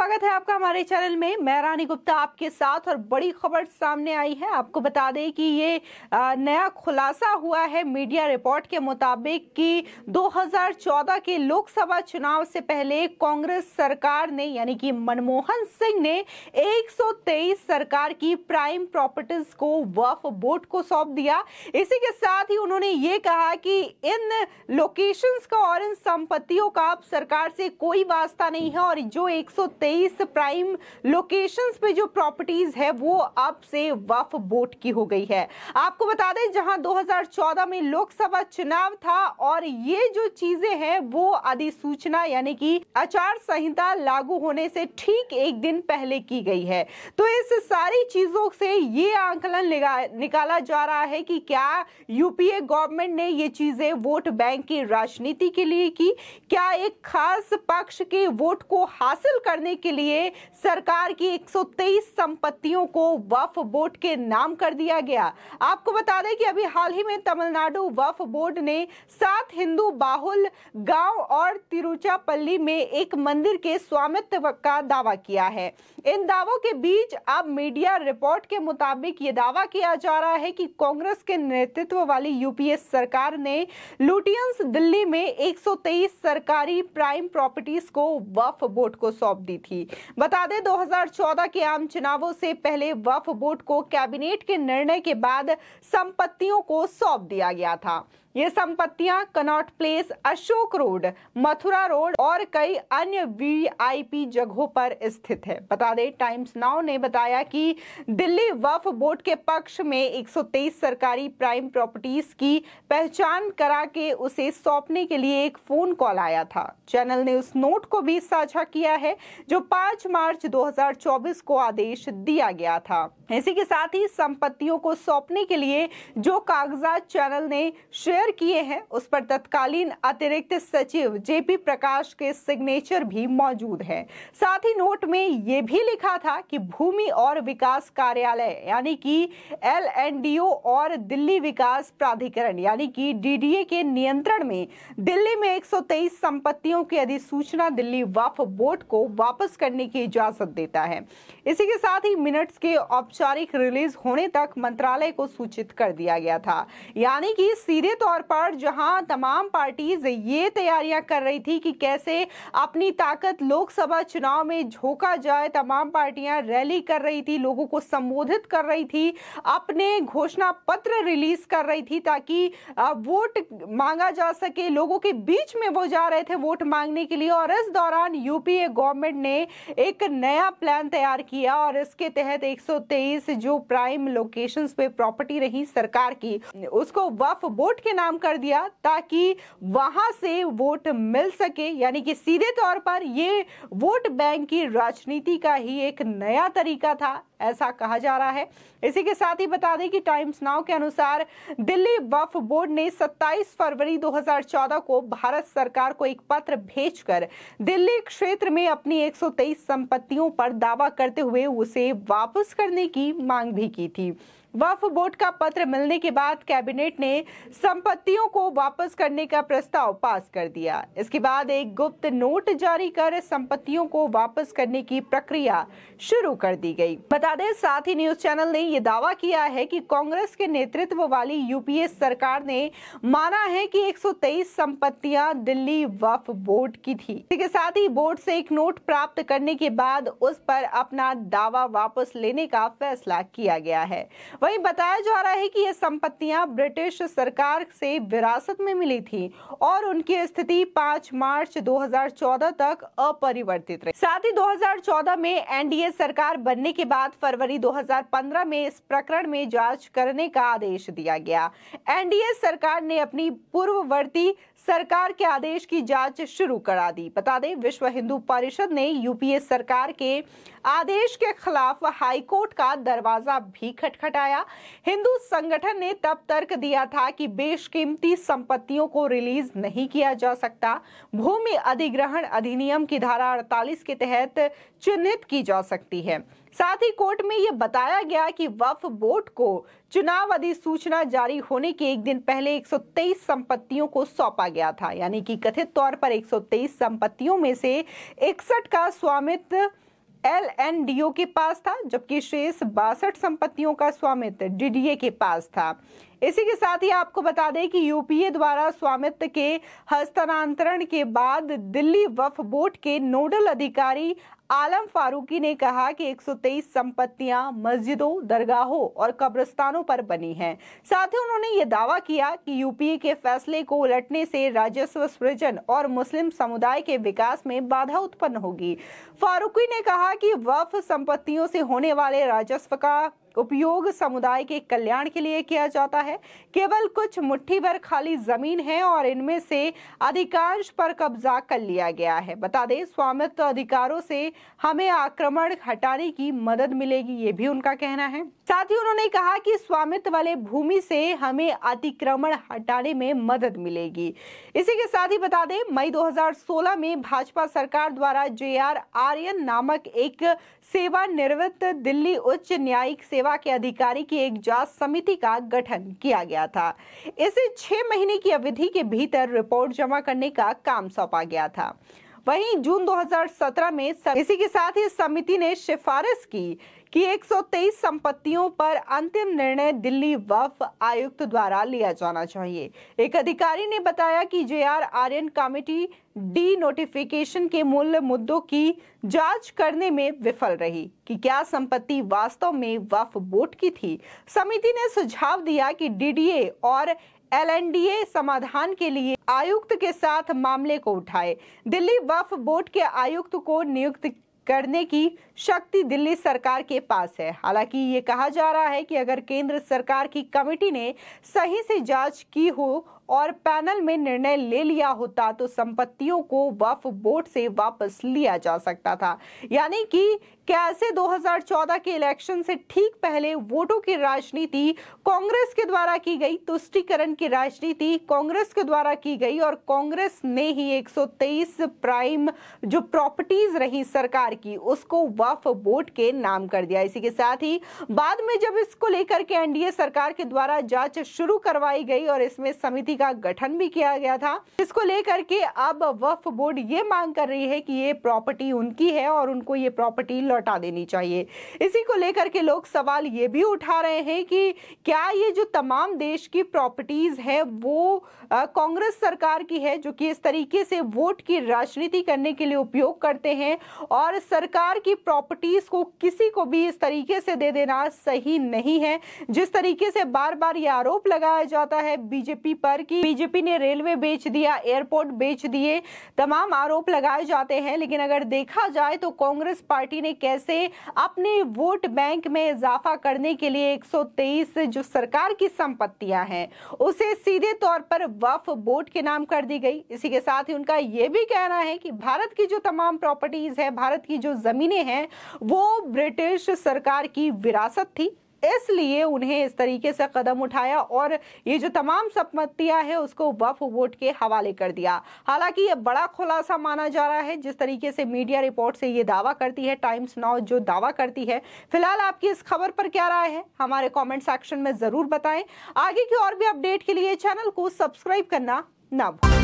स्वागत है आपका हमारे चैनल में। मैं रानी गुप्ता आपके साथ और बड़ी खबर सामने आई है। आपको बता दें कि ये नया खुलासा हुआ है मीडिया रिपोर्ट के मुताबिक कि 2014 के लोकसभा चुनाव से पहले कांग्रेस सरकार ने यानी कि मनमोहन सिंह ने 123 सरकार की प्राइम प्रॉपर्टीज को वक्फ बोर्ड को सौंप दिया। इसी के साथ ही उन्होंने ये कहा कि इन लोकेशंस का और इन संपत्तियों का अब सरकार से कोई वास्ता नहीं है और जो 123 प्राइम लोकेशंस पे जो प्रॉपर्टीज है वो अब से वक्फ बोर्ड की हो गई है। आपको बता दें जहां 2014 में लोकसभा चुनाव था और ये जो चीजें हैं वो अधिसूचना यानी कि आचार संहिता लागू होने से ठीक एक दिन पहले की गई है। तो इस सारी चीजों से ये आंकलन निकाला जा रहा है कि क्या यूपीए गवर्नमेंट ने ये चीजें वोट बैंक की राजनीति के लिए की, क्या एक खास पक्ष के वोट को हासिल करने के लिए सरकार की 123 संपत्तियों को वक्फ बोर्ड के नाम कर दिया गया। आपको बता दें कि अभी हाल ही में तमिलनाडु वक्फ बोर्ड ने 7 हिंदू बाहुल गांव और तिरुचिरापल्ली में एक मंदिर के स्वामित्व का दावा किया है। इन दावों के बीच अब मीडिया रिपोर्ट के मुताबिक ये दावा किया जा रहा है कि कांग्रेस के नेतृत्व वाली यूपीए सरकार ने लुटियंस दिल्ली में 123 सरकारी प्राइम प्रॉपर्टीज को वक्फ बोर्ड को सौंप दी थी। बता दें 2014 के आम चुनावों से पहले वक्फ बोर्ड को कैबिनेट के निर्णय के बाद संपत्तियों को सौंप दिया गया था। ये संपत्तियां Connaught place, Ashok road, Mathura road और कई अन्य वीआईपी जगहों पर स्थित है। बता दें टाइम्स नाउ ने बताया कि दिल्ली वक्फ बोर्ड के पक्ष में 123 सरकारी प्राइम प्रॉपर्टीज की पहचान करा के उसे सौंपने के लिए एक फोन कॉल आया था। चैनल ने उस नोट को भी साझा किया है जो 5 मार्च 2024 को आदेश दिया गया था। इसी के साथ ही संपत्तियों को सौंपने के लिए जो कागजात चैनल ने शेयर किए हैं उस पर तत्कालीन अतिरिक्त सचिव जेपी प्रकाश के सिग्नेचर भी मौजूद है। साथ ही नोट में यह भी लिखा था कि भूमि और विकास कार्यालय यानी कि एलएनडीओ और दिल्ली विकास प्राधिकरण यानी कि डीडीए के नियंत्रण में दिल्ली में 123 संपत्तियों की अधिसूचना दिल्ली वक्फ बोर्ड को वापस करने की इजाजत देता है। इसी के साथ ही मिनट्स के औपचारिक रिलीज होने तक मंत्रालय को सूचित कर दिया गया था। यानी कि सीधे तौर पर जहां तमाम पार्टीज ये तैयारियां कर रही थी कि कैसे अपनी ताकत लोकसभा चुनाव में झोंका जाए, तमाम पार्टियां रैली कर रही थी, लोगों को संबोधित कर रही थी, अपने घोषणा पत्र रिलीज कर रही थी ताकि वोट मांगा जा सके। लोगों के बीच में वो जा रहे थे वोट मांगने के लिए और इस दौरान यूपीए गवर्नमेंट ने एक नया प्लान तैयार किया और इसके तहत 123 जो प्राइम लोकेशंस पे प्रॉपर्टी रही सरकार की उसको वक्फ बोर्ड के नाम कर दिया ताकि वहां से वोट मिल सके। यानी कि सीधे तौर पर ये वोट बैंक की राजनीति का ही एक नया तरीका था, ऐसा कहा जा रहा है। इसी के साथ ही बता दें कि टाइम्स नाउ के अनुसार दिल्ली वक्फ बोर्ड ने 27 फरवरी 2014 को भारत सरकार को एक पत्र भेजकर दिल्ली क्षेत्र में अपनी 123 संपत्तियों पर दावा करते हुए उसे वापस करने की मांग भी की थी। वक्फ बोर्ड का पत्र मिलने के बाद कैबिनेट ने संपत्तियों को वापस करने का प्रस्ताव पास कर दिया। इसके बाद एक गुप्त नोट जारी कर संपत्तियों को वापस करने की प्रक्रिया शुरू कर दी गई। बता दें साथ ही न्यूज चैनल ने यह दावा किया है कि कांग्रेस के नेतृत्व वाली यूपीए सरकार ने माना है कि 123 संपत्तियां दिल्ली वक्फ बोर्ड की थी। इसके साथ ही बोर्ड से एक नोट प्राप्त करने के बाद उस पर अपना दावा वापस लेने का फैसला किया गया है। वहीं बताया जा रहा है कि ये संपत्तियां ब्रिटिश सरकार से विरासत में मिली थी और उनकी स्थिति 5 मार्च 2014 तक अपरिवर्तित रही। साथ ही 2014 में एनडीए सरकार बनने के बाद फरवरी 2015 में इस प्रकरण में जांच करने का आदेश दिया गया। एनडीए सरकार ने अपनी पूर्ववर्ती सरकार के आदेश की जांच शुरू करा दी। बता दें विश्व हिंदू परिषद ने यूपीए सरकार के आदेश के खिलाफ हाईकोर्ट का दरवाजा भी खटखटाया। हिंदू संगठन ने तब तर्क दिया था कि बेशकीमती संपत्तियों को रिलीज नहीं किया जा सकता, भूमि अधिग्रहण अधिनियम की धारा 48 के तहत चिन्हित की जा सकती है। साथ ही कोर्ट में यह बताया गया कि वक्फ बोर्ड को चुनाव अधिसूचना जारी होने के एक दिन पहले 123 संपत्तियों को सौंपा गया था। यानी कि कथित तौर पर 123 संपत्तियों में से 61 का स्वामित्व LNDO के पास था, जबकि शेष 62 संपत्तियों का स्वामित्व DDA के पास था। इसी के साथ ही आपको बता दें कि यूपीए द्वारा स्वामित्व के हस्तांतरण के बाद दिल्ली वक्फ बोर्ड के नोडल अधिकारी आलम फारूकी ने कहा कि 123 संपत्तियां मस्जिदों, दरगाहों और कब्रिस्तानों पर बनी हैं। साथ ही उन्होंने ये दावा किया कि यूपीए के फैसले को उलटने से राजस्व सृजन और मुस्लिम समुदाय के विकास में बाधा उत्पन्न होगी। फारूकी ने कहा कि वक्फ संपत्तियों से होने वाले राजस्व का उपयोग समुदाय के कल्याण के लिए किया जाता है। केवल कुछ मुट्ठी भर खाली जमीन है और इनमें से अधिकांश पर कब्जा कर लिया गया है। बता दें, स्वामित्व अधिकारों से हमें आक्रमण हटाने की मदद मिलेगी, ये भी उनका कहना है। साथ ही उन्होंने कहा कि स्वामित्व वाले भूमि से हमें अतिक्रमण हटाने में मदद मिलेगी। इसी के साथ ही बता दें, मई 2016 में भाजपा सरकार द्वारा JR आर्यन नामक एक सेवानिवृत्त दिल्ली उच्च न्यायिक सेवा के अधिकारी की एक जांच समिति का गठन किया गया था। इसे 6 महीने की अवधि के भीतर रिपोर्ट जमा करने का काम सौंपा गया था। वहीं जून 2017 में इसी के साथ ही समिति ने सिफारिश की कि 123 संपत्तियों पर अंतिम निर्णय दिल्ली वक्फ आयुक्त द्वारा लिया जाना चाहिए। एक अधिकारी ने बताया कि JR Aryan committee denotification के मूल मुद्दों की जांच करने में विफल रही कि क्या संपत्ति वास्तव में वक्फ बोर्ड की थी। समिति ने सुझाव दिया कि DDA और LNDA समाधान के लिए आयुक्त के साथ मामले को उठाए। दिल्ली वक्फ बोर्ड के आयुक्त को नियुक्त करने की शक्ति दिल्ली सरकार के पास है। हालांकि ये कहा जा रहा है कि अगर केंद्र सरकार की कमेटी ने सही से जांच की हो और पैनल में निर्णय ले लिया होता तो संपत्तियों को वक्फ बोर्ड से वापस लिया जा सकता था। यानी कि कैसे 2014 के इलेक्शन से ठीक पहले वोटों की राजनीति कांग्रेस के द्वारा की गई, तुष्टीकरण की राजनीति कांग्रेस के द्वारा की गई और कांग्रेस ने ही 123 प्राइम जो प्रॉपर्टीज रही सरकार की उसको वक्फ बोर्ड के नाम कर दिया। इसी के साथ ही बाद में जब इसको लेकर के NDA सरकार के द्वारा जांच शुरू करवाई गई और इसमें समिति का गठन भी किया गया था, इसको लेकर के अब वक्फ बोर्ड ये मांग कर रही है कि ये प्रॉपर्टी उनकी है और उनको ये प्रॉपर्टी लौटा देनी चाहिए। इसी को लेकर के लोग सवाल ये भी उठा रहे हैं कि क्या ये जो तमाम देश की प्रॉपर्टीज है वो कांग्रेस सरकार की है, जो कि इस तरीके से वोट की राजनीति करने के लिए उपयोग करते हैं और सरकार की प्रॉपर्टीज को किसी को भी इस तरीके से दे देना सही नहीं है। जिस तरीके से बार बार ये आरोप लगाया जाता है बीजेपी पर कि बीजेपी ने रेलवे बेच दिया, एयरपोर्ट बेच दिए, तमाम आरोप लगाए जाते हैं, लेकिन अगर देखा जाए तो कांग्रेस पार्टी ने कैसे अपने वोट बैंक में इजाफा करने के लिए 123 जो सरकार की संपत्तियां हैं उसे सीधे तौर पर वक्फ बोर्ड के नाम कर दी गई। इसी के साथ ही उनका यह भी कहना है कि भारत की जो तमाम प्रॉपर्टीज है, भारत की जो जमीनें हैं वो ब्रिटिश सरकार की विरासत थी, इसलिए उन्हें इस तरीके से कदम उठाया और ये जो तमाम संपत्तियां है उसको वक्फ बोर्ड के हवाले कर दिया। हालांकि ये बड़ा खुलासा माना जा रहा है जिस तरीके से मीडिया रिपोर्ट से ये दावा करती है, टाइम्स नाउ जो दावा करती है। फिलहाल आपकी इस खबर पर क्या राय है हमारे कमेंट सेक्शन में जरूर बताएं। आगे की और भी अपडेट के लिए चैनल को सब्सक्राइब करना ना भूलें।